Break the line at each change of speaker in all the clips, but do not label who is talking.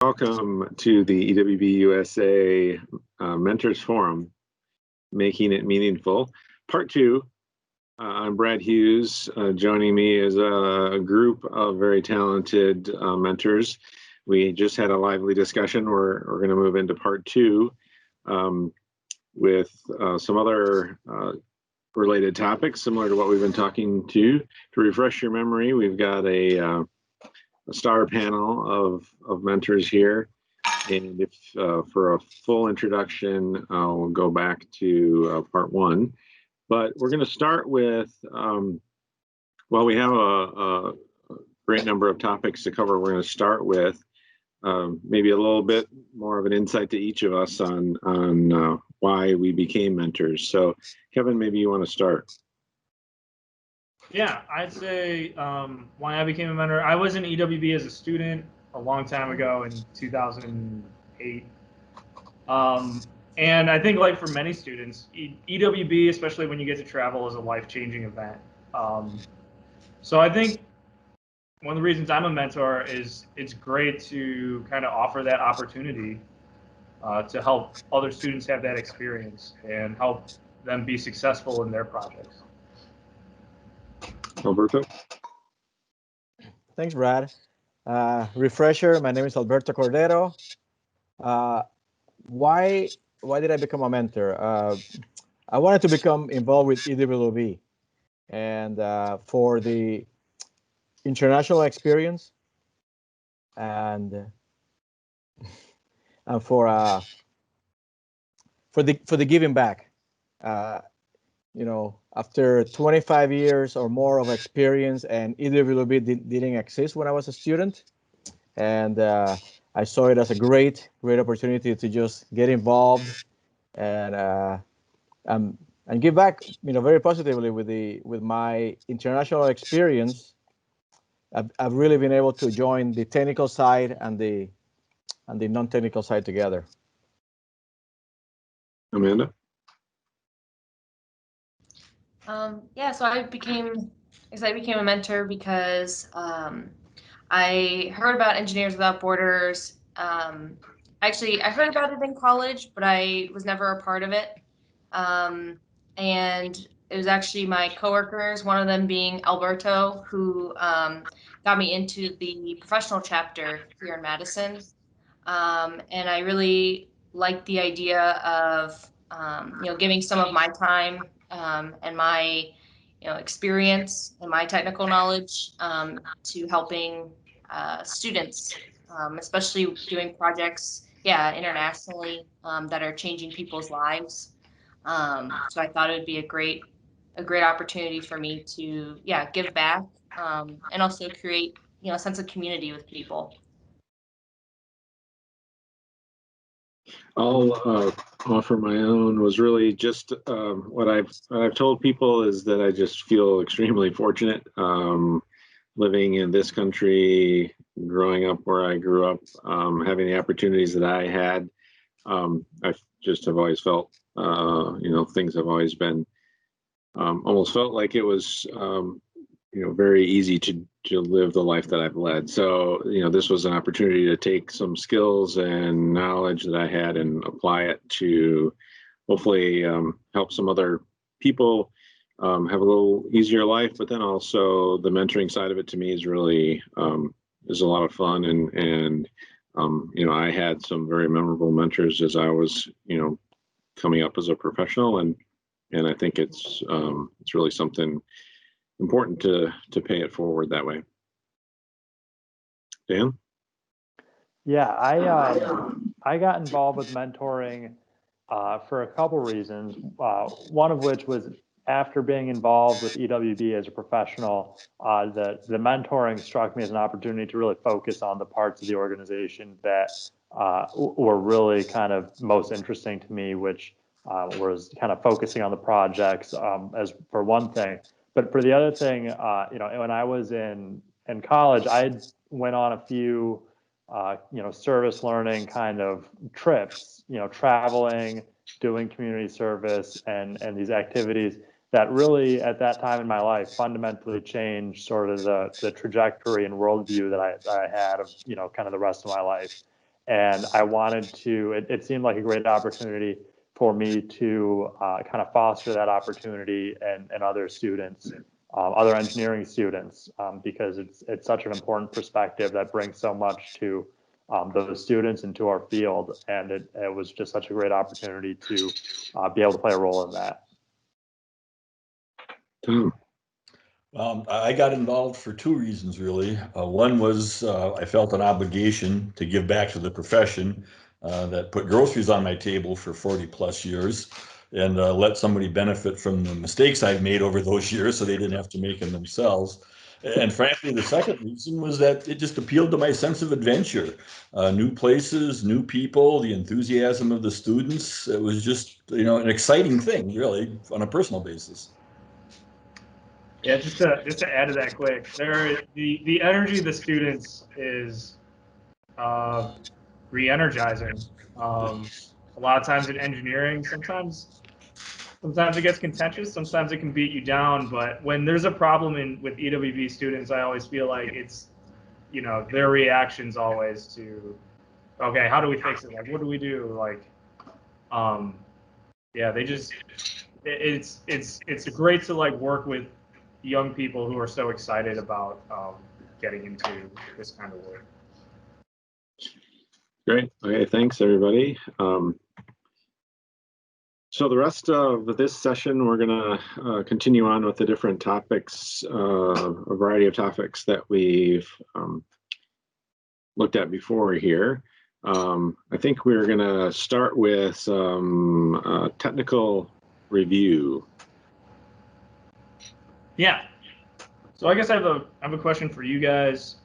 Welcome to the EWB USA Mentors Forum, Making It Meaningful. Part 2, I'm Brad Hughes. Joining me is a group of very talented mentors. We just had a lively discussion. We're going to move into Part 2 with some other related topics similar to what we've been talking to. To refresh your memory, we've got a star panel of mentors here, and if for a full introduction we'll go back to part 1, but we're going to start with well, we have a great number of topics to cover. We're going to start with maybe a little bit more of an insight to each of us on why we became mentors. So Kevin, maybe you want to start.
Yeah, I'd say why I became a mentor. I was in EWB as a student a long time ago in 2008. And I think, like for many students, EWB, especially when you get to travel, is a life-changing event. So I think one of the reasons I'm a mentor is it's great to kind of offer that opportunity to help other students have that experience and help them be successful in their projects.
Alberto?
Thanks, Brad. Refresher, my name is Alberto Cordero. Why did I become a mentor? I wanted to become involved with EWB, and for the international experience, and for the giving back. You know, after 25 years or more of experience, and EWB didn't exist when I was a student, and I saw it as a great opportunity to just get involved and give back, you know, very positively with my international experience. I've really been able to join the technical side and the non-technical side together.
Amanda?
Yeah, so I became a mentor because I heard about Engineers Without Borders. Actually, I heard about it in college, but I was never a part of it. And it was actually my coworkers, one of them being Alberto, who got me into the professional chapter here in Madison. And I really liked the idea of giving some of my time and my experience and my technical knowledge to helping students, especially doing projects, internationally that are changing people's lives. So I thought it would be a great opportunity for me to give back and also create a sense of community with people.
I'll offer my own. Was really just what I've told people is that I just feel extremely fortunate living in this country, growing up where I grew up, having the opportunities that I had. I just have always felt, things have always been almost felt like it was, very easy to live the life that I've led. So, this was an opportunity to take some skills and knowledge that I had and apply it to hopefully help some other people have a little easier life. But then also the mentoring side of it to me is really is a lot of fun. And I had some very memorable mentors as I was, coming up as a professional. And I think it's really something important to pay it forward that way. Dan?
Yeah, I got involved with mentoring for a couple reasons. One of which was after being involved with EWB as a professional, the mentoring struck me as an opportunity to really focus on the parts of the organization that were really kind of most interesting to me, which was kind of focusing on the projects as for one thing. But for the other thing, when I was in college, I went on a few service learning kind of trips, traveling, doing community service and these activities that really at that time in my life fundamentally changed sort of the trajectory and worldview that I had of, kind of the rest of my life. And I wanted to, it seemed like a great opportunity for me to kind of foster that opportunity and other students, other engineering students, because it's such an important perspective that brings so much to those students and to our field. And it was just such a great opportunity to be able to play a role in that.
Tom.
I got involved for two reasons, really. One was I felt an obligation to give back to the profession that put groceries on my table for 40 plus years, and let somebody benefit from the mistakes I've made over those years so they didn't have to make them themselves. And frankly, the second reason was that it just appealed to my sense of adventure. New places, new people, the enthusiasm of the students. It was just, an exciting thing, really, on a personal basis.
Yeah, just to add to that quick, the energy of the students is re-energizing. A lot of times in engineering, sometimes it gets contentious, sometimes it can beat you down. But when there's a problem with EWB students, I always feel like it's, their reactions always to, okay, how do we fix it? Like, what do we do? Like, yeah, they just, it's great to like work with young people who are so excited about getting into this kind of work.
Great. Okay, thanks everybody. So the rest of this session, we're going to continue on with the different topics, a variety of topics that we've looked at before here. I think we're going to start with some technical review.
Yeah. So I guess I have a question for you guys.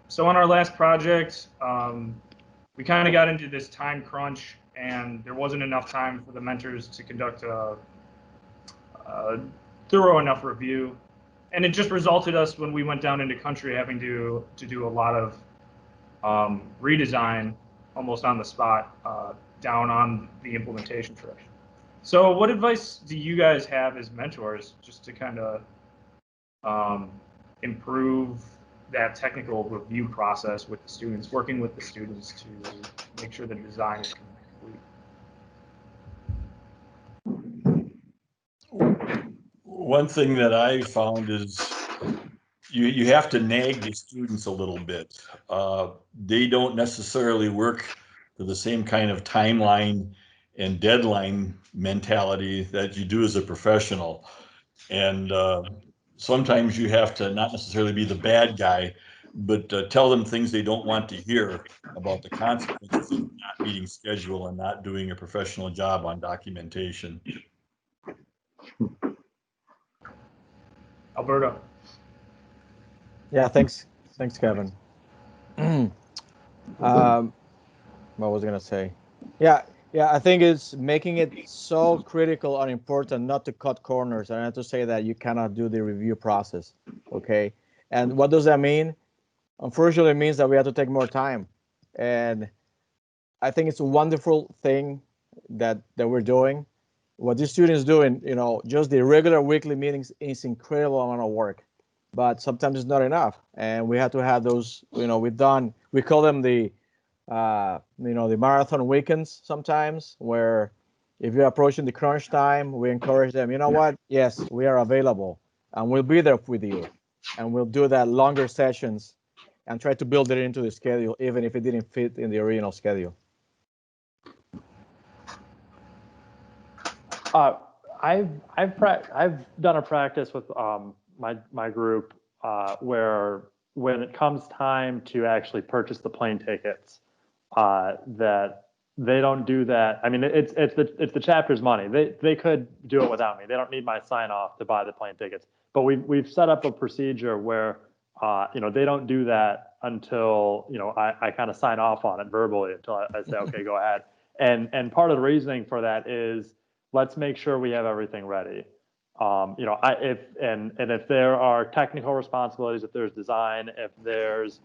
So on our last project, we kind of got into this time crunch, and there wasn't enough time for the mentors to conduct a thorough enough review, and it just resulted us when we went down into country having to do a lot of redesign almost on the spot down on the implementation track. So what advice do you guys have as mentors just to kind of improve that technical review process with the students, working with the students to make sure the design is complete?
One thing that I found is you have to nag the students a little bit. They don't necessarily work to the same kind of timeline and deadline mentality that you do as a professional. And sometimes you have to not necessarily be the bad guy, but tell them things they don't want to hear about the consequences of not meeting schedule and not doing a professional job on documentation.
Alberto.
Yeah, thanks, Kevin. What was I gonna say? Yeah, I think it's making it so critical and important not to cut corners. And I have to say that you cannot do the review process, okay? And what does that mean? Unfortunately, it means that we have to take more time. And I think it's a wonderful thing that we're doing. What these students doing, just the regular weekly meetings is incredible amount of work, but sometimes it's not enough. And we have to have those, we call them the marathon weekends sometimes, where if you're approaching the crunch time, we encourage them, you know what? Yes, we are available and we'll be there with you. And we'll do that longer sessions and try to build it into the schedule, even if it didn't fit in the original schedule.
I've done a practice with my group where when it comes time to actually purchase the plane tickets, that they don't do that. I mean, it's the chapter's money. They could do it without me. They don't need my sign off to buy the plane tickets. But we've set up a procedure where they don't do that until I kind of sign off on it verbally until I say okay, go ahead. And part of the reasoning for that is let's make sure we have everything ready. If there are technical responsibilities, if there's design, if there's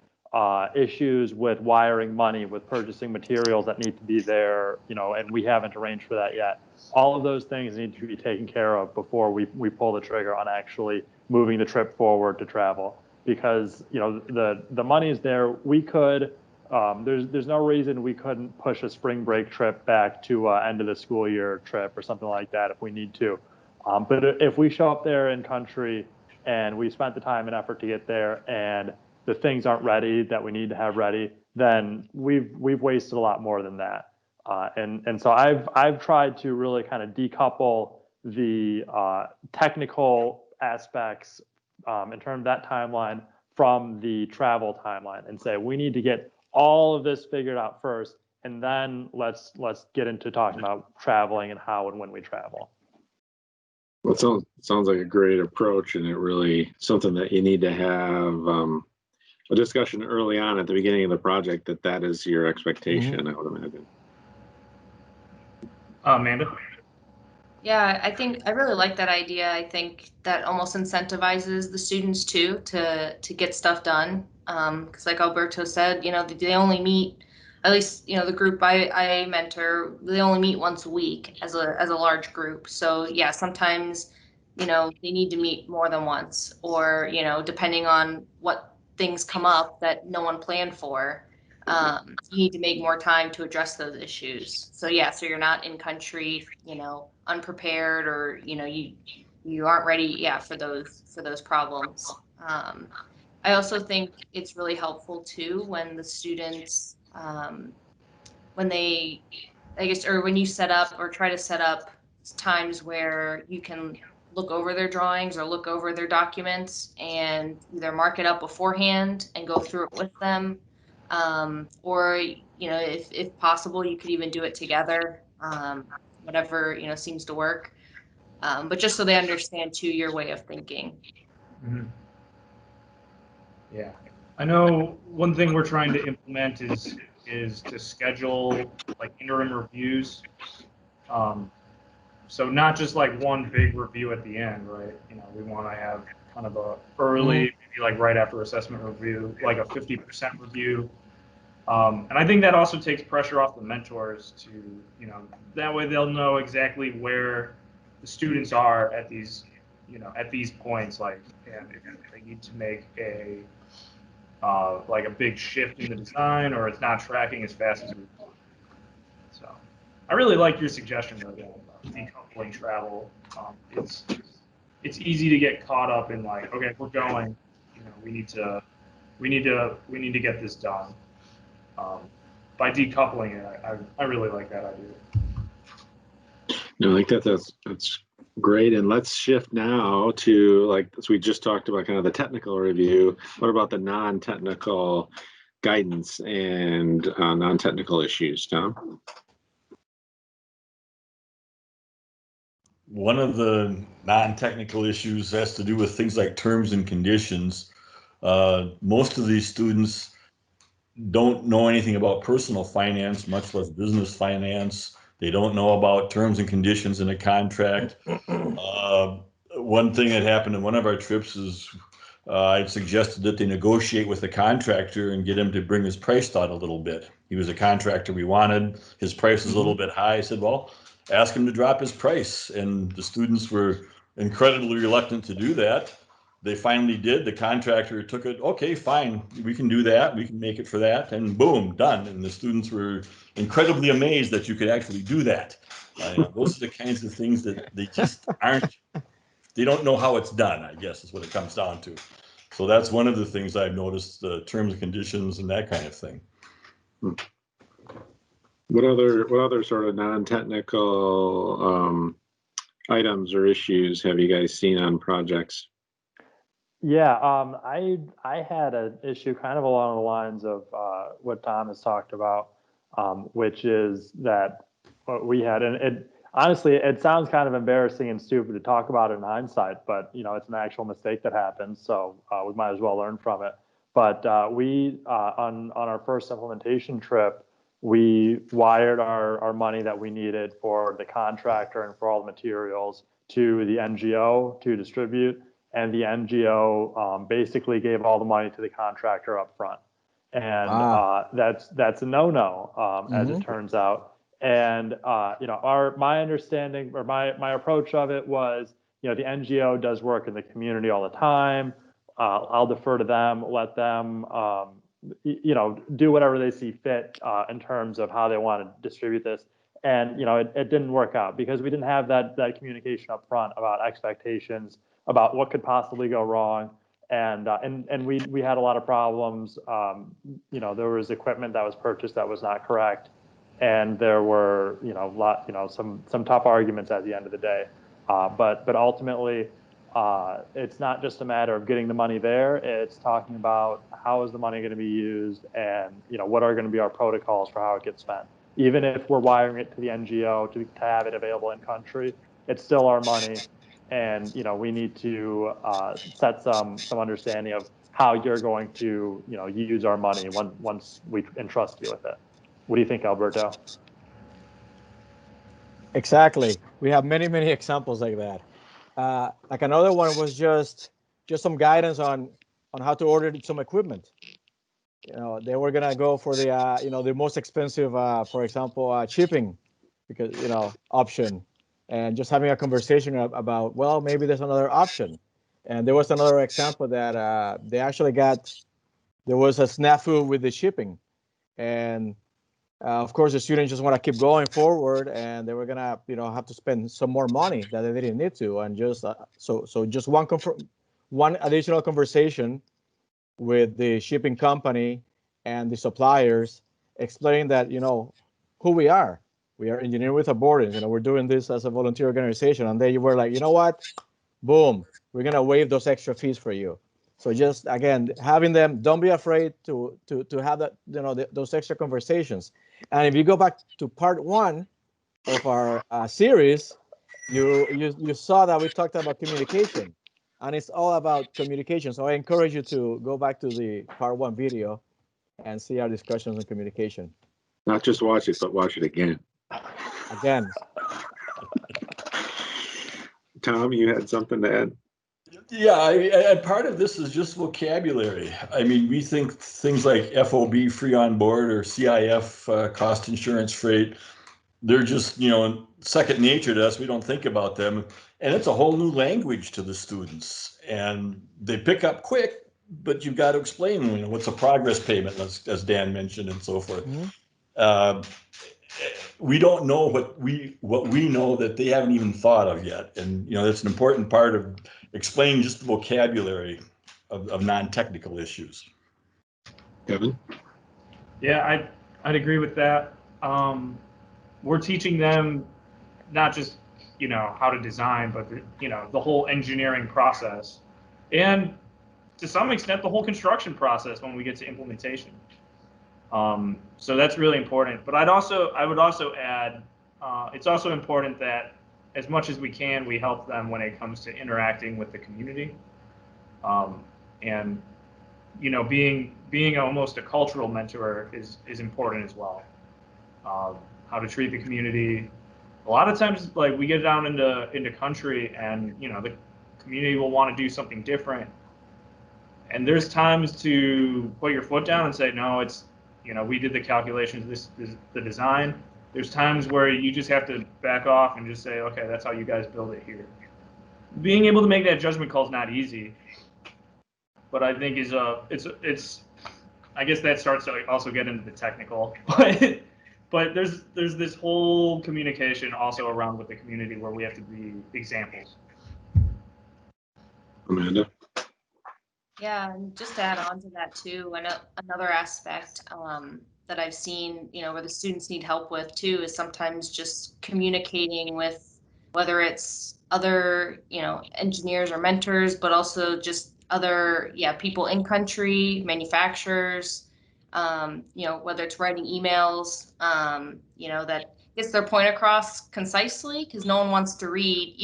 issues with wiring money, with purchasing materials that need to be there, and we haven't arranged for that yet. All of those things need to be taken care of before we pull the trigger on actually moving the trip forward to travel. Because the money is there. We could there's no reason we couldn't push a spring break trip back to end of the school year trip or something like that if we need to. But if we show up there in country and we spent the time and effort to get there and the things aren't ready that we need to have ready, then we've wasted a lot more than that. And so I've tried to really kind of decouple the technical aspects in terms of that timeline from the travel timeline and say we need to get all of this figured out first, and then let's get into talking about traveling and how and when we travel.
Well, it sounds like a great approach, and it really something that you need to have a discussion early on at the beginning of the project that is your expectation. I would imagine.
Amanda?
Yeah, I think I really like that idea. I think that almost incentivizes the students too to get stuff done. Because like Alberto said, they only meet, at least the group I mentor, they only meet once a week as a large group. So yeah, sometimes they need to meet more than once, or depending on what things come up that no one planned for. You need to make more time to address those issues. So yeah, so you're not in country, unprepared, or you aren't ready, yeah, for those problems. I also think it's really helpful too when the students, when they, I guess, or when you set up or try to set up times where you can look over their drawings or look over their documents and either mark it up beforehand and go through it with them. Or, if possible, you could even do it together, whatever, seems to work. But just so they understand too, your way of thinking.
Mm-hmm. Yeah. I know one thing we're trying to implement is to schedule like interim reviews. So not just like one big review at the end, right? We want to have kind of a early, maybe like right after assessment review, like a 50% review. And I think that also takes pressure off the mentors to, that way they'll know exactly where the students are at these, at these points, like, and if they need to make like a big shift in the design, or it's not tracking as fast as we want. So I really like your suggestion though, Dan, about decoupling travel. It's easy to get caught up in like, okay, we're going, we need to get this done. By decoupling it, I really like that idea.
No, I think that's great. And let's shift now to, like, as we just talked about, kind of the technical review. What about the non-technical guidance and non-technical issues, Tom?
One of the non-technical issues has to do with things like terms and conditions. Most of these students don't know anything about personal finance, much less business finance. They don't know about terms and conditions in a contract. One thing that happened in one of our trips is I suggested that they negotiate with the contractor and get him to bring his price down a little bit. He was a contractor we wanted. His price was a little bit high. I said, well, ask him to drop his price. And the students were incredibly reluctant to do that. They finally did. The contractor took it. Okay, fine. We can do that. We can make it for that. And boom, done. And the students were incredibly amazed that you could actually do that. Those are the kinds of things that they just aren't, they don't know how it's done, I guess is what it comes down to. So that's one of the things I've noticed, the terms and conditions and that kind of thing.
What other sort of non-technical items or issues have you guys seen on projects?
Yeah, I had an issue kind of along the lines of what Tom has talked about, which is that what we had, and honestly, it sounds kind of embarrassing and stupid to talk about it in hindsight, but it's an actual mistake that happened, so we might as well learn from it. But we on our first implementation trip, we wired our money that we needed for the contractor and for all the materials to the NGO to distribute. And the NGO basically gave all the money to the contractor up front. And that's a no-no, as it turns out. And my understanding or my approach of it was, the NGO does work in the community all the time. I'll defer to them, let them do whatever they see fit in terms of how they want to distribute this. And it didn't work out because we didn't have that communication up front about expectations, about what could possibly go wrong. And we had a lot of problems. There was equipment that was purchased that was not correct, and there were some tough arguments at the end of the day. But ultimately, it's not just a matter of getting the money there. It's talking about how is the money going to be used, and what are going to be our protocols for how it gets spent. Even if we're wiring it to the NGO to have it available in country, it's still our money, and we need to set some understanding of how you're going to use our money once we entrust you with it. What do you think, Alberto?
Exactly. We have many examples like that. Like another one was just some guidance on how to order some equipment. They were gonna go for the the most expensive, for example, shipping, because option, and just having a conversation about, well, maybe there's another option. And there was another example that they actually there was a snafu with the shipping, and of course the students just want to keep going forward, and they were gonna have to spend some more money that they didn't need to, and just so just one additional conversation with the shipping company and the suppliers, explaining that who we are. We are Engineering Without Borders. We're doing this as a volunteer organization, and they were like, you know what? Boom, we're gonna waive those extra fees for you. So just again, having them, don't be afraid to have that those extra conversations. And if you go back to part 1 of our series, you saw that we talked about communication, and it's all about communication. So I encourage you to go back to the part 1 video and see our discussions on communication.
Not just watch it, but watch it again.
Again.
Tom, you had something to add?
Yeah, and part of this is just vocabulary. I mean, we think things like FOB, free on board, or CIF, cost insurance freight, they're just, second nature to us. We don't think about them. And it's a whole new language to the students. And they pick up quick, but you've got to explain, what's a progress payment, as Dan mentioned, and so forth. Mm-hmm. We don't know what we know that they haven't even thought of yet. And, that's an important part of explaining just the vocabulary of non-technical issues.
Kevin?
Yeah, I'd agree with that. We're teaching them not just how to design, but the whole engineering process, and to some extent the whole construction process when we get to implementation. So that's really important. But I would also add, it's also important that as much as we can, we help them when it comes to interacting with the community, and being almost a cultural mentor is important as well. How to treat the community. A lot of times, like, we get down into country, and the community will want to do something different, and there's times to put your foot down and say, no, it's we did the calculations, this is the design. There's times where you just have to back off and just say, okay, that's how you guys build it here. Being able to make that judgment call is not easy, but I think it's I guess that starts to also get into the technical, but there's this whole communication also around with the community where we have to be examples.
Amanda?
Yeah, and just to add on to that too, another aspect that I've seen, where the students need help with too, is sometimes just communicating with, whether it's other, engineers or mentors, but also just other, people in country, manufacturers, whether it's writing emails, that gets their point across concisely, because no one wants to read,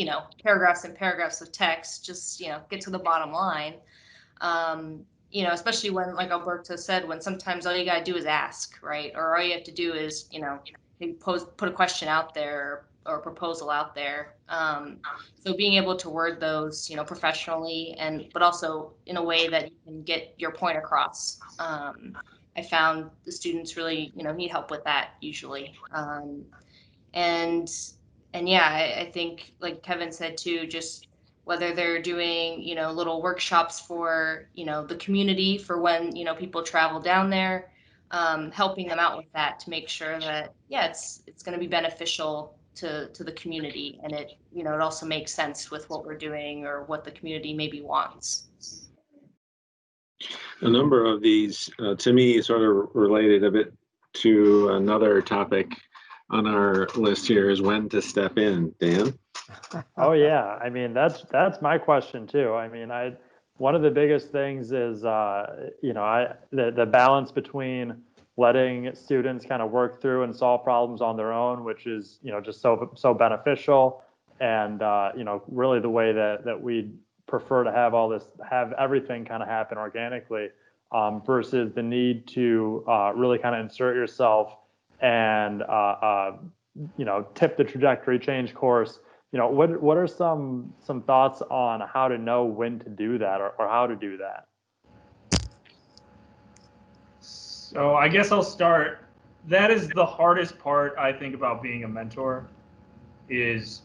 paragraphs and paragraphs of text. Just, get to the bottom line. Especially when, like Alberto said, when sometimes all you gotta do is ask, right? Or all you have to do is, maybe put a question out there or a proposal out there. So being able to word those, professionally, but also in a way that you can get your point across. I found the students really, need help with that usually. And yeah, I think, like Kevin said too, just whether they're doing, little workshops for, the community for when, people travel down there, helping them out with that to make sure that, yeah, it's going to be beneficial to the community. And it also makes sense with what we're doing or what the community maybe wants.
A number of these, to me, sort of related a bit to another topic on our list here is when to step in. Dan?
Oh yeah, I mean that's my question too. I mean, one of the biggest things is the balance between letting students kind of work through and solve problems on their own, which is just so beneficial, and really the way that we prefer to have everything kind of happen organically, versus the need to really kind of insert yourself and tip the trajectory, change course. What are some thoughts on how to know when to do that or how to do that?
So I guess I'll start. That is the hardest part, I think, about being a mentor is,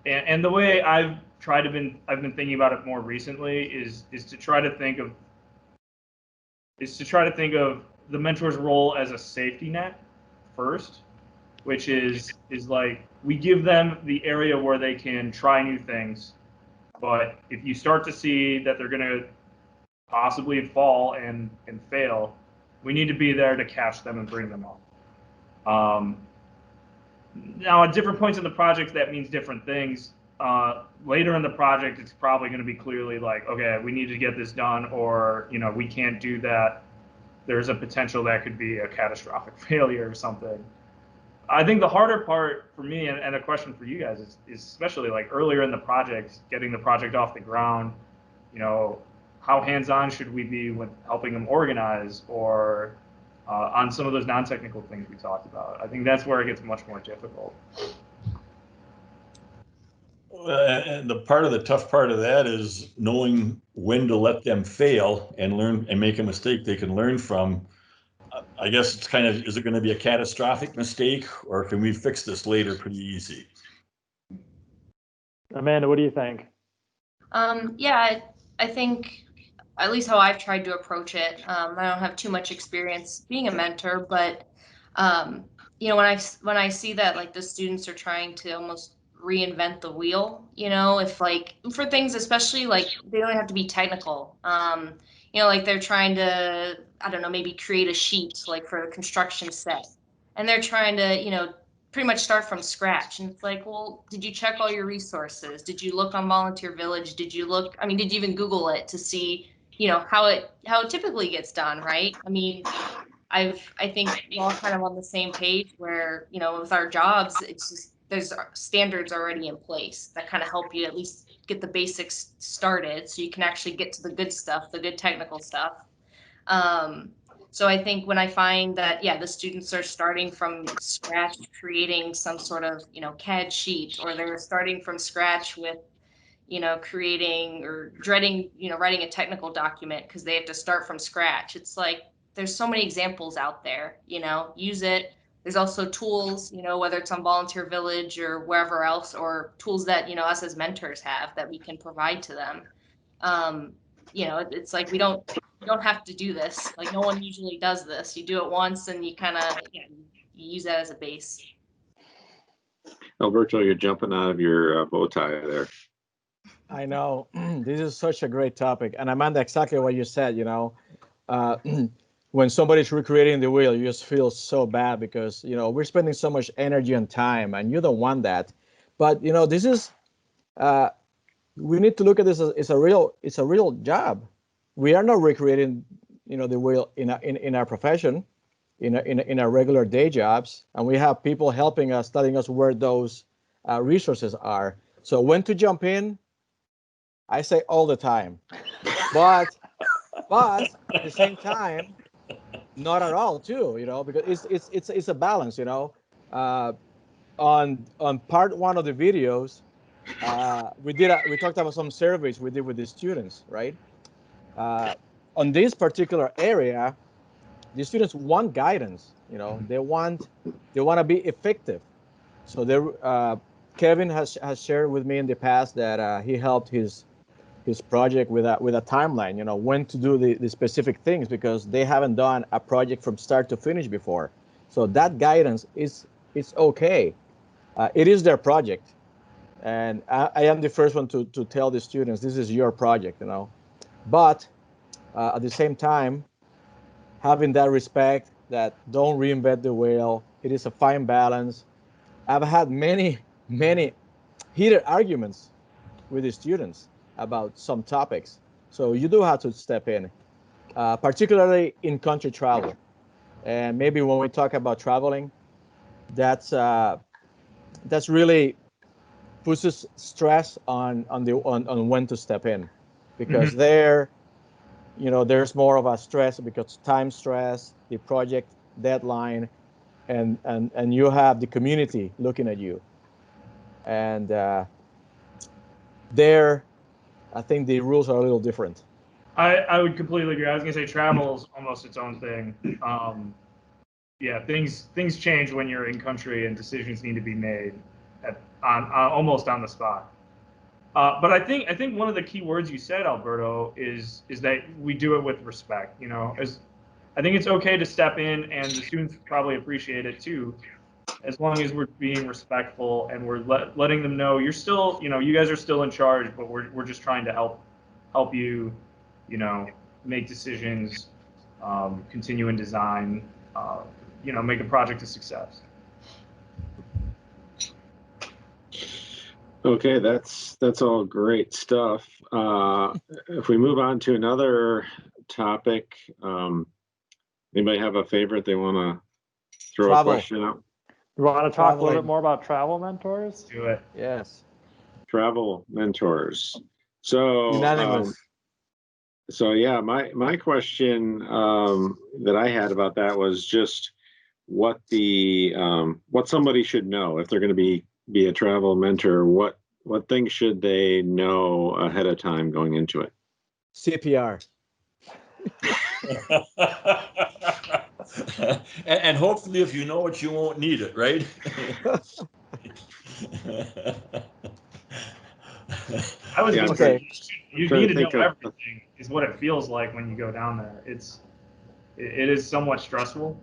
and the way I've been thinking about it more recently is to try to think of the mentor's role as a safety net first, which is like we give them the area where they can try new things. But if you start to see that they're going to possibly fall and fail, we need to be there to catch them and bring them up. Now, at different points in the project, that means different things. Later in the project, it's probably going to be clearly like, okay, we need to get this done, or we can't do that. There's a potential that could be a catastrophic failure or something. I think the harder part for me, and a question for you guys, is especially like earlier in the project, getting the project off the ground. How hands-on should we be with helping them organize, or on some of those non-technical things we talked about? I think that's where it gets much more difficult.
And the tough part of that is knowing when to let them fail and learn and make a mistake they can learn from. I guess it's kind of, is it going to be a catastrophic mistake, or can we fix this later pretty easy?
Amanda, what do you think?
Yeah, I think at least how I've tried to approach it. I don't have too much experience being a mentor, but when I see that like the students are trying to almost reinvent the wheel, if like for things especially like they don't have to be technical. Like they're trying to, I don't know, maybe create a sheet like for a construction set, and they're trying to, pretty much start from scratch. And it's like, well, did you check all your resources? Did you look on Volunteer Village? Did you even Google it to see, how it typically gets done, right? I mean, I think we're all kind of on the same page where, with our jobs, it's just there's standards already in place that kind of help you at least get the basics started so you can actually get to the good stuff, the good technical stuff. So I think when I find that, yeah, the students are starting from scratch, creating some sort of, CAD sheet, or they're starting from scratch with, creating or dreading, writing a technical document because they have to start from scratch. It's like, there's so many examples out there, use it. There's also tools, whether it's on Volunteer Village or wherever else, or tools that, us as mentors have that we can provide to them. It's like we don't have to do this. Like no one usually does this. You do it once and you kind of you use that as a base.
Alberto, you're jumping out of your bow tie there.
I know. This is such a great topic. And Amanda, exactly what you said, when somebody's recreating the wheel, you just feel so bad because, we're spending so much energy and time and you don't want that. But, this is, we need to look at this as it's a real job. We are not recreating, the wheel in our profession, in our regular day jobs. And we have people helping us, telling us where those resources are. So when to jump in, I say all the time, but at the same time, not at all too, because it's a balance, on part one of the videos, we talked about some surveys we did with the students, right? On this particular area, the students want guidance, they want to be effective. So Kevin has shared with me in the past that he helped his project with a timeline, when to do the specific things, because they haven't done a project from start to finish before. So that guidance is okay. It is their project, and I am the first one to tell the students this is your project, But at the same time, having that respect, that don't reinvent the wheel. It is a fine balance. I've had many heated arguments with the students about some topics. So you do have to step in, particularly in country travel. And maybe when we talk about traveling, that's really puts stress on when to step in, because there's more of a stress because time stress, the project deadline, and you have the community looking at you. And there, I think the rules are a little different.
I would completely agree. I was gonna say travel is almost its own thing. Yeah, things change when you're in country and decisions need to be made on almost on the spot. But I think one of the key words you said, Alberto, is that we do it with respect. As I think it's okay to step in, and the students probably appreciate it too, as long as we're being respectful and we're letting them know you're still, you guys are still in charge, but we're just trying to help you, make decisions, continue in design, make a project a success.
Okay, that's all great stuff. If we move on to another topic, anybody have a favorite they want to throw
Travel.
a question out?
You want to talk a little
Traveling.
bit more about travel mentors?
Do it.
Yes.
Travel mentors. So,
Unanimous.
yeah, my question that I had about that was just what what somebody should know if they're going to be a travel mentor. What things should they know ahead of time going into it?
CPR.
And hopefully, if you know it, you won't need it, right?
I was
Yeah,
gonna
Okay.
say you
trying
need
to
to know
think of-
everything is what it feels like when you go down there. It is somewhat stressful,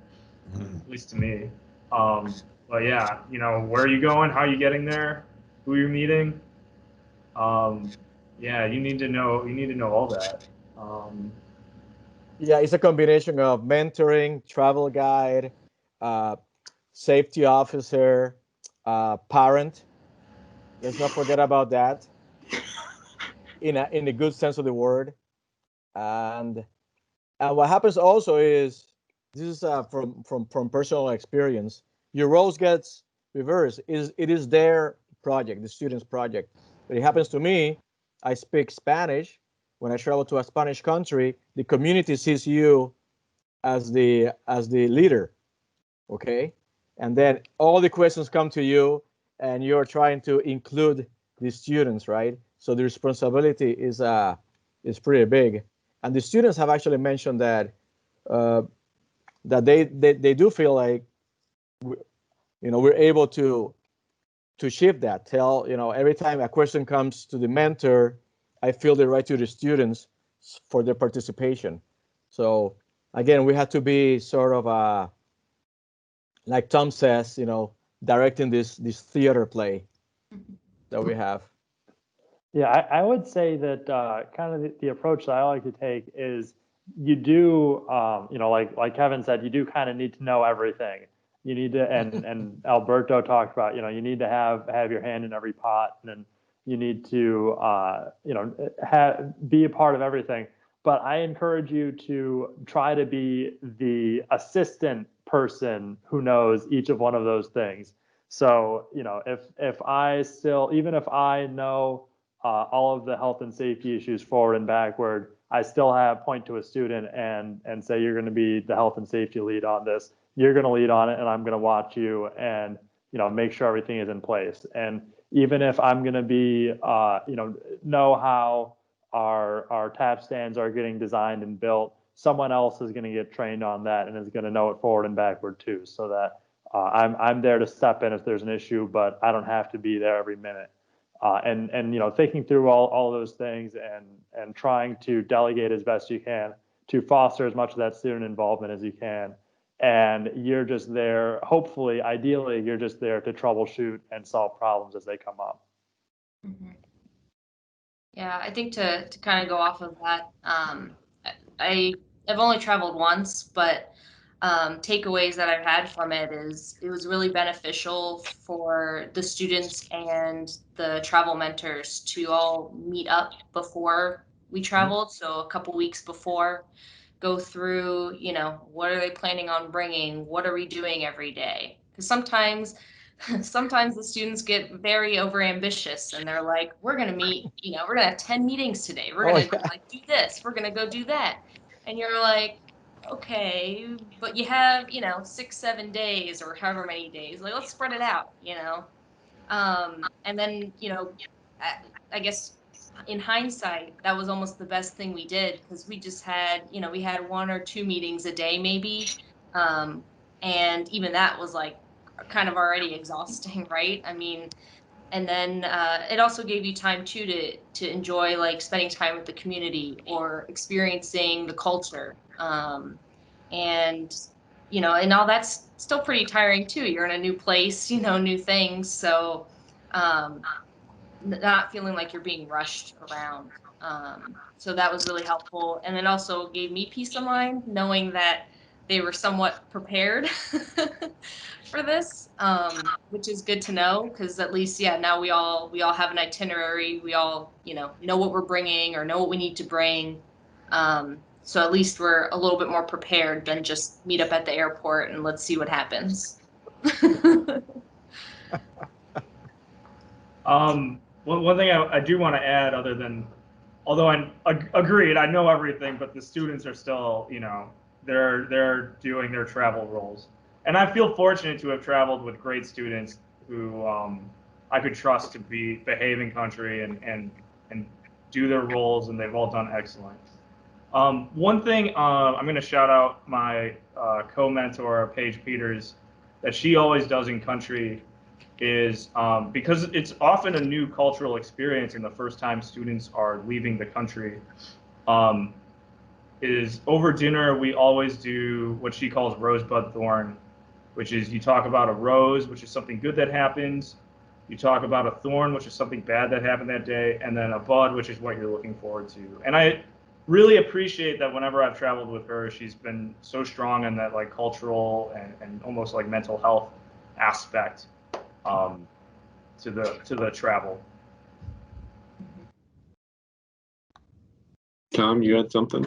at least to me. But yeah, where are you going? How are you getting there? Who you're meeting? Yeah, you need to know all that.
Yeah, it's a combination of mentoring, travel guide, uh, safety officer, parent. Let's not forget about that. In a good sense of the word. And what happens also is, this is from personal experience. Your roles gets reversed. It is their project, the student's project. But it happens to me. I speak Spanish. When I travel to a Spanish country, the community sees you as the leader, okay? And then all the questions come to you, and you're trying to include the students, right? So the responsibility is pretty big. And the students have actually mentioned that that they do feel like we're able to shift that. Tell every time a question comes to the mentor, I feel the right to the students for their participation. So again, we have to be sort of like Tom says, directing this theater play that we have.
Yeah, I would say that kind of the approach that I like to take is you do, like Kevin said, you do kind of need to know everything. You need to, and Alberto talked about, you need to have your hand in every pot, and you need to, be a part of everything. But I encourage you to try to be the assistant person who knows each of one of those things. So, if I still, even if I know all of the health and safety issues forward and backward, I still have point to a student and say, you're going to be the health and safety lead on this. You're going to lead on it, and I'm going to watch you and make sure everything is in place. And even if I'm going to be know how our tap stands are getting designed and built, someone else is going to get trained on that and is going to know it forward and backward too, so that I'm there to step in if there's an issue, but I don't have to be there every minute. And thinking through all those things and trying to delegate as best you can to foster as much of that student involvement as you can. And you're just there, hopefully, ideally, you're just there to troubleshoot and solve problems as they come up.
Mhm. Yeah, I think to kind of go off of that, I've only traveled once, but takeaways that I've had from it is it was really beneficial for the students and the travel mentors to all meet up before we traveled. So a couple weeks before, go through, what are they planning on bringing? What are we doing every day? Because sometimes the students get very overambitious and they're like, we're going to meet, we're going to have 10 meetings today. We're going to like do this. We're going to go do that. And you're like, okay, but you have, 6, 7 days or however many days, like, let's spread it out, and then, I guess in hindsight, that was almost the best thing we did because we just had, we had 1 or 2 meetings a day maybe. And even that was like kind of already exhausting, right? I mean, and then it also gave you time too to enjoy like spending time with the community or experiencing the culture. And and all that's still pretty tiring too. You're in a new place, new things. So not feeling like you're being rushed around. So that was really helpful. And it also gave me peace of mind knowing that they were somewhat prepared for this, which is good to know because at least, yeah, now we all have an itinerary. We all, know what we're bringing or know what we need to bring. So at least we're a little bit more prepared than just meet up at the airport and let's see what happens.
One thing I do want to add, although I agreed, I know everything, but the students are still, they're doing their travel roles, and I feel fortunate to have traveled with great students who I could trust to behave in country and do their roles, and they've all done excellent. One thing I'm going to shout out my co-mentor Paige Peters that she always does in country is because it's often a new cultural experience and the first time students are leaving the country, is over dinner we always do what she calls rosebud thorn, which is you talk about a rose, which is something good that happens, you talk about a thorn, which is something bad that happened that day, and then a bud, which is what you're looking forward to. And I really appreciate that whenever I've traveled with her, she's been so strong in that like cultural and almost like mental health aspect to the travel.
Tom, you had something?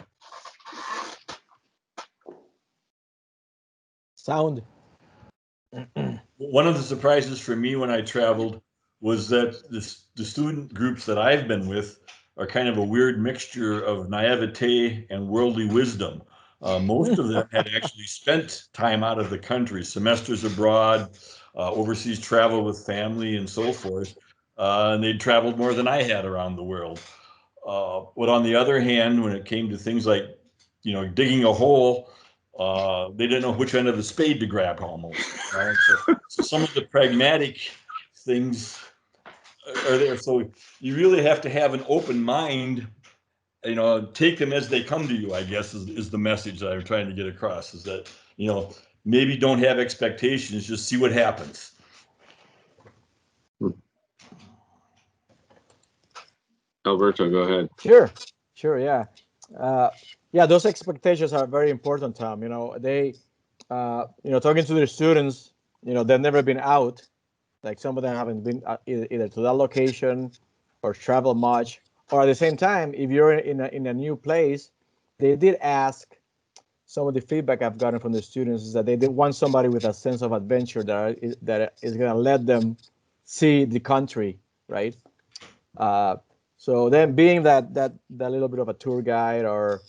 Sound.
One of the surprises for me when I traveled was that the student groups that I've been with are kind of a weird mixture of naivete and worldly wisdom. Most of them had actually spent time out of the country, semesters abroad, overseas travel with family and so forth. And they'd traveled more than I had around the world. But on the other hand, when it came to things like, digging a hole, they didn't know which end of the spade to grab almost. So some of the pragmatic things are there. So you really have to have an open mind, take them as they come to you, I guess, is the message that I'm trying to get across, is that, maybe don't have expectations, just see what happens.
Alberto, go ahead.
Sure, yeah. Yeah, those expectations are very important, Tom. They, talking to the students, they've never been out. Like some of them haven't been either to that location or travel much. Or at the same time, if you're in a new place, they did ask. Some of the feedback I've gotten from the students is that they did want somebody with a sense of adventure that is going to let them see the country, right? So then being that little bit of a tour guide or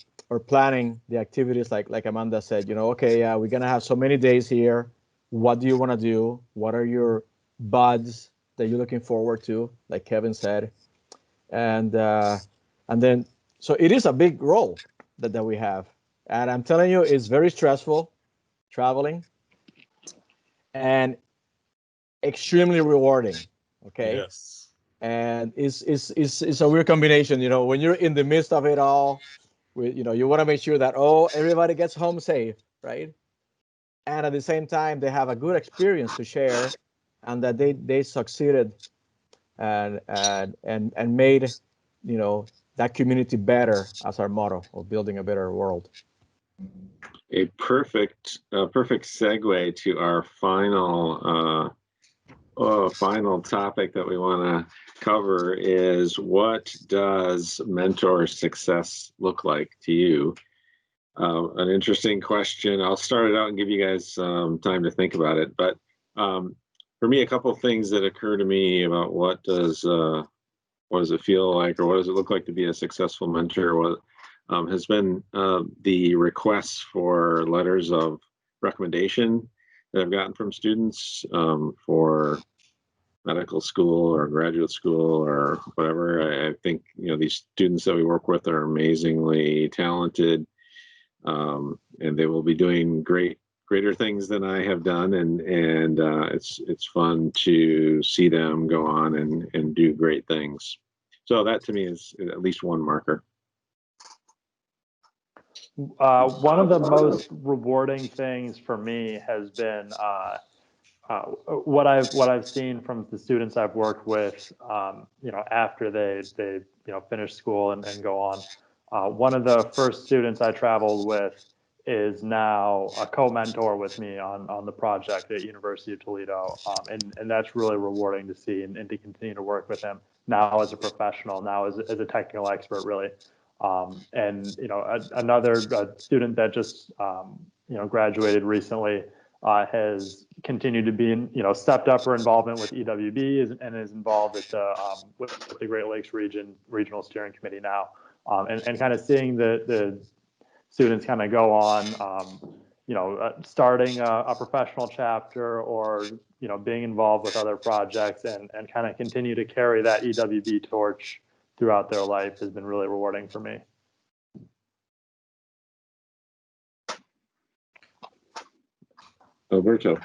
planning the activities like Amanda said, okay, yeah, we're gonna have so many days here. What do you want to do? What are your buds that you're looking forward to? Like Kevin said, and then so it is a big role that we have, and I'm telling you, it's very stressful traveling. and extremely rewarding. Okay.
Yes.
And it's a weird combination, you know, when you're in the midst of it all, with, you know, you want to make sure that, oh, everybody gets home safe, right? And at the same time, they have a good experience to share, and that they succeeded and made, you know, that community better, as our motto of building a better world.
A perfect segue to our final topic that we want to cover is, what does mentor success look like to you? An interesting question. I'll start it out and give you guys time to think about it. But for me, a couple of things that occur to me about what does it feel like, or what does it look like to be a successful mentor? What has been the requests for letters of recommendation that I've gotten from students for medical school or graduate school or whatever. I think, you know, these students that we work with are amazingly talented, and they will be doing greater things than I have done, and it's fun to see them go on and do great things. So that to me is at least one marker.
One of the most rewarding things for me has been what I've seen from the students I've worked with, you know, after they you know, finish school and go on. One of the first students I traveled with is now a co-mentor with me on the project at University of Toledo, and that's really rewarding to see, and to continue to work with him now as a professional, now as a technical expert, really. And you know, another student that just you know, graduated recently has continued to be, you know, stepped up her involvement with EWB and is involved with the Great Lakes Regional Steering Committee now, and kind of seeing the students kind of go on, you know, starting a professional chapter, or, you know, being involved with other projects, and kind of continue to carry that EWB torch throughout their life has been really rewarding for me.
Alberto.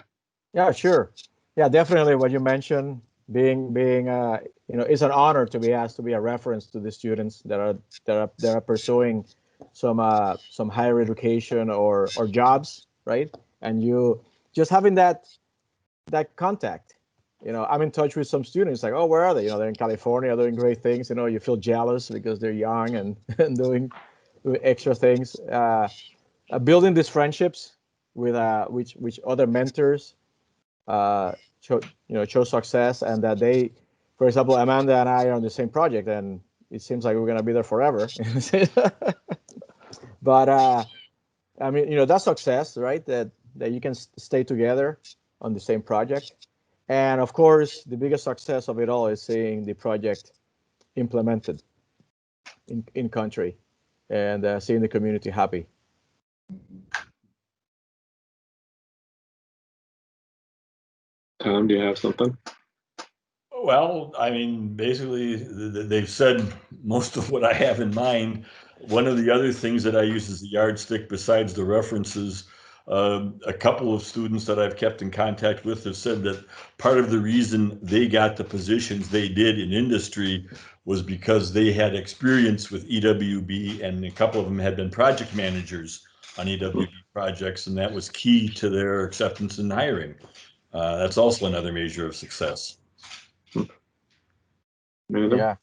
Yeah, sure. Yeah, definitely what you mentioned, being you know, it's an honor to be asked to be a reference to the students that are pursuing some higher education or jobs, right? And you just having that contact. You know, I'm in touch with some students, like, oh, where are they? You know, they're in California doing great things. You know, you feel jealous because they're young and doing extra things. Building these friendships with which other mentors show success, and that they, for example, Amanda and I are on the same project, and it seems like we're gonna be there forever. But I mean, you know, that's success, right? That you can stay together on the same project. And of course, the biggest success of it all is seeing the project implemented in country, and seeing the community happy.
Tom, do you have something?
Well, I mean, basically, they've said most of what I have in mind. One of the other things that I use as a yardstick, besides the references, a couple of students that I've kept in contact with have said that part of the reason they got the positions they did in industry was because they had experience with EWB, and a couple of them had been project managers on EWB projects, and that was key to their acceptance in hiring. That's also another measure of success.
Yeah.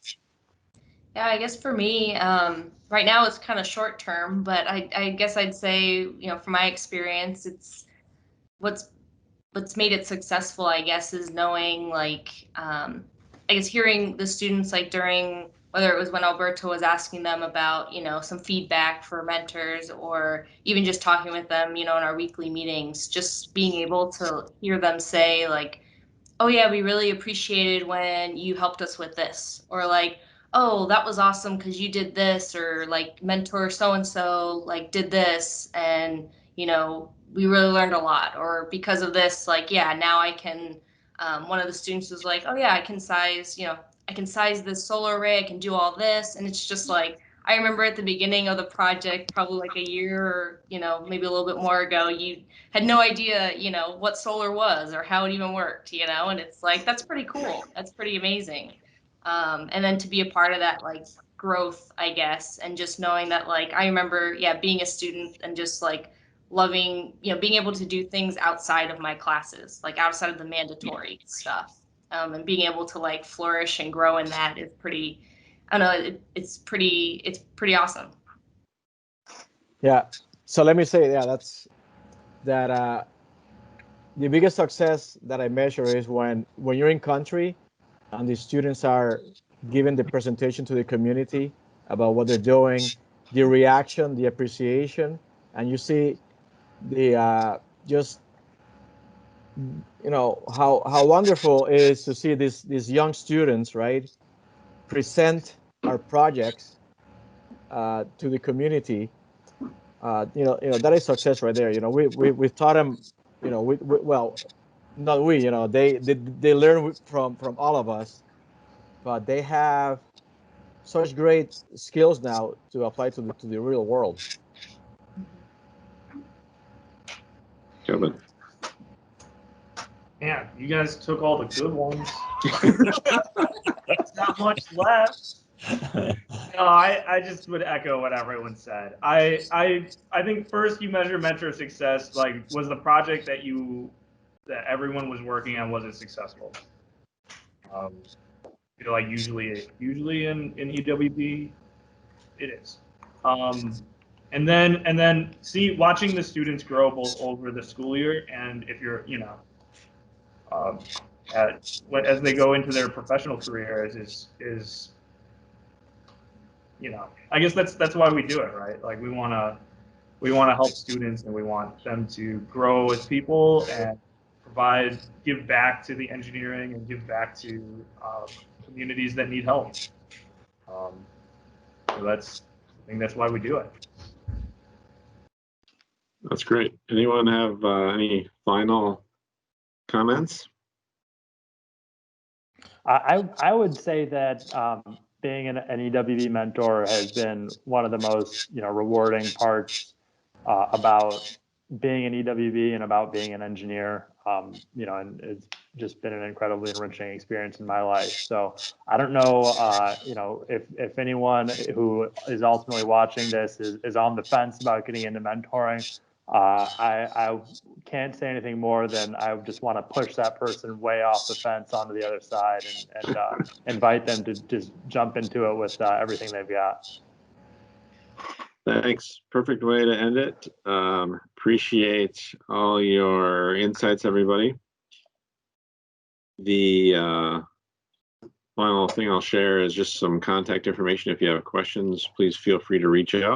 Yeah, I guess for me, right now it's kind of short term, but I guess I'd say, you know, from my experience, it's what's made it successful, I guess, is knowing, like, I guess hearing the students, like, during, whether it was when Alberto was asking them about, you know, some feedback for mentors, or even just talking with them, you know, in our weekly meetings, just being able to hear them say, like, oh yeah, we really appreciated when you helped us with this, or like, oh, that was awesome because you did this, or like mentor so and so like did this, and you know, we really learned a lot, or because of this, like, yeah, now I can, one of the students was like, oh yeah, I can size, you know, I can size this solar array, I can do all this, and it's just like, I remember at the beginning of the project, probably like a year or, maybe a little bit more ago, you had no idea, what solar was or how it even worked, and it's like, that's pretty cool. That's pretty amazing. And then to be a part of that, like, growth, I guess, and just knowing that, like, I remember, being a student and just like loving, being able to do things outside of my classes, like outside of the mandatory stuff, and being able to like flourish and grow in that is pretty, I don't know, it's pretty awesome.
Yeah. So let me say, that's that. The biggest success that I measure is when you're in country and the students are giving the presentation to the community about what they're doing, the reaction, the appreciation, and you see the just how wonderful it is to see these young students, right, present our projects to the community. That is success right there. We've taught them. Well, not we. They learn from all of us, but they have such great skills now to apply to the real world.
Kevin.
Yeah, you guys took all the good ones. There's not much left. No, I just would echo what everyone said. I think first you measure mentor success. Like, was the project that everyone was working on, was it successful? Like usually in EWB, it is. And then watching the students grow both over the school year and if you're as they go into their professional careers is I guess that's why we do it, right? Like we want to help students and we want them to grow as people and give back to the engineering and give back to communities that need help. So I think that's why we do it.
That's great. Anyone have any final comments?
I would say that being an EWB mentor has been one of the most rewarding parts about being an EWB and about being an engineer. And it's just been an incredibly enriching experience in my life. So I don't know, if anyone who is ultimately watching this is on the fence about getting into mentoring. I can't say anything more than I just want to push that person way off the fence onto the other side and invite them to just jump into it with everything they've got.
Thanks. Perfect way to end it. Appreciate all your insights, everybody. The final thing I'll share is just some contact information. If you have questions, please feel free to reach out.